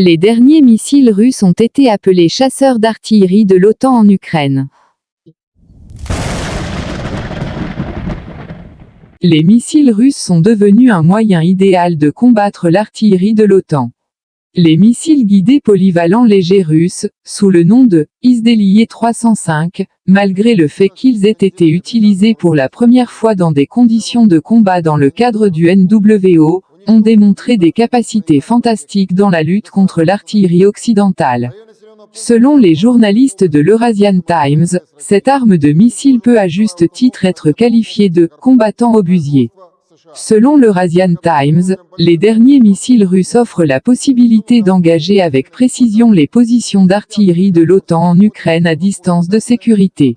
Les derniers missiles russes ont été appelés chasseurs d'artillerie de l'OTAN en Ukraine. Les missiles russes sont devenus un moyen idéal de combattre l'artillerie de l'OTAN. Les missiles guidés polyvalents légers russes, sous le nom de Izdeliye 305, malgré le fait qu'ils aient été utilisés pour la première fois dans des conditions de combat dans le cadre du NWO, ont démontré des capacités fantastiques dans la lutte contre l'artillerie occidentale. Selon les journalistes de l'Eurasian Times, cette arme de missile peut à juste titre être qualifiée de « combattant obusier ». Selon l'Eurasian Times, les derniers missiles russes offrent la possibilité d'engager avec précision les positions d'artillerie de l'OTAN en Ukraine à distance de sécurité.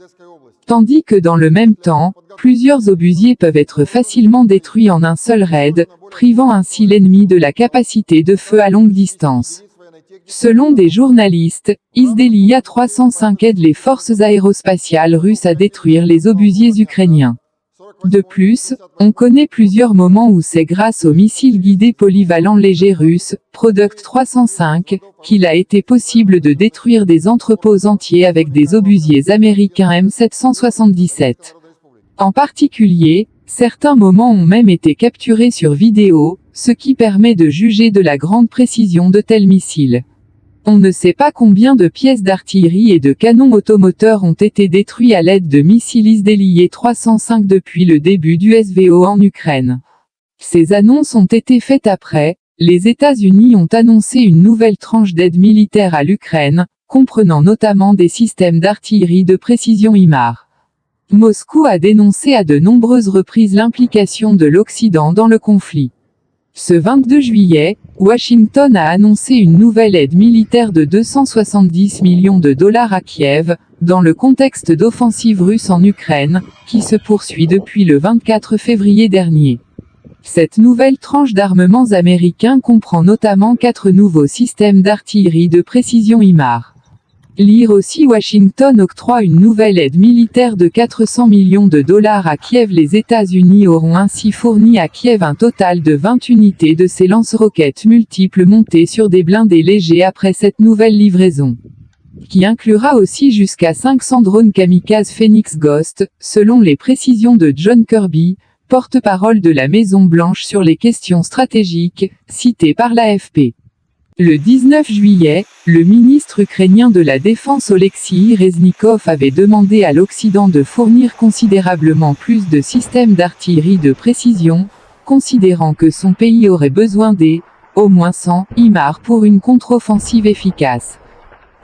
Tandis que dans le même temps, plusieurs obusiers peuvent être facilement détruits en un seul raid, privant ainsi l'ennemi de la capacité de feu à longue distance. Selon des journalistes, Izdeliye 305 aide les forces aérospatiales russes à détruire les obusiers ukrainiens. De plus, on connaît plusieurs moments où c'est grâce aux missiles guidés polyvalents légers russes, Product 305, qu'il a été possible de détruire des entrepôts entiers avec des obusiers américains M777. En particulier, certains moments ont même été capturés sur vidéo, ce qui permet de juger de la grande précision de tels missiles. On ne sait pas combien de pièces d'artillerie et de canons automoteurs ont été détruits à l'aide de missiles Izdeliye 305 depuis le début du SVO en Ukraine. Ces annonces ont été faites après, les États-Unis ont annoncé une nouvelle tranche d'aide militaire à l'Ukraine, comprenant notamment des systèmes d'artillerie de précision HIMARS. Moscou a dénoncé à de nombreuses reprises l'implication de l'Occident dans le conflit. Ce 22 juillet, Washington a annoncé une nouvelle aide militaire de 270 millions de dollars à Kiev, dans le contexte d'offensive russe en Ukraine, qui se poursuit depuis le 24 février dernier. Cette nouvelle tranche d'armements américains comprend notamment 4 nouveaux systèmes d'artillerie de précision HIMARS. Lire aussi Washington octroie une nouvelle aide militaire de 400 millions de dollars à Kiev. Les États-Unis auront ainsi fourni à Kiev un total de 20 unités de ces lance-roquettes multiples montées sur des blindés légers après cette nouvelle livraison, qui inclura aussi jusqu'à 500 drones kamikazes Phoenix Ghost, selon les précisions de John Kirby, porte-parole de la Maison-Blanche sur les questions stratégiques, cité par l'AFP. Le 19 juillet, le ministre ukrainien de la Défense Oleksiy Reznikov avait demandé à l'Occident de fournir considérablement plus de systèmes d'artillerie de précision, considérant que son pays aurait besoin des, au moins 100, HIMARS pour une contre-offensive efficace.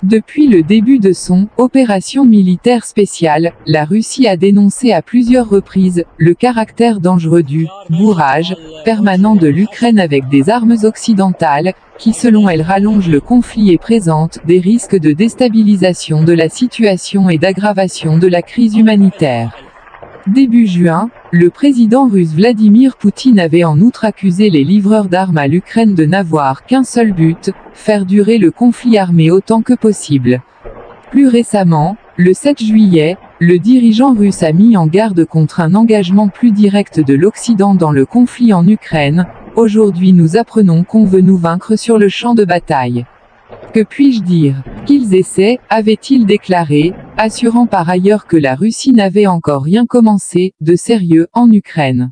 Depuis le début de son « opération militaire spéciale », la Russie a dénoncé à plusieurs reprises le caractère dangereux du « bourrage » permanent de l'Ukraine avec des armes occidentales, qui selon elle rallongent le conflit et présentent des risques de déstabilisation de la situation et d'aggravation de la crise humanitaire. Début juin, le président russe Vladimir Poutine avait en outre accusé les livreurs d'armes à l'Ukraine de n'avoir qu'un seul but, faire durer le conflit armé autant que possible. Plus récemment, le 7 juillet, le dirigeant russe a mis en garde contre un engagement plus direct de l'Occident dans le conflit en Ukraine. Aujourd'hui nous apprenons qu'on veut nous vaincre sur le champ de bataille. Que puis-je dire? Qu'ils essaient, avait-il déclaré, assurant par ailleurs que la Russie n'avait encore rien commencé, de sérieux, en Ukraine.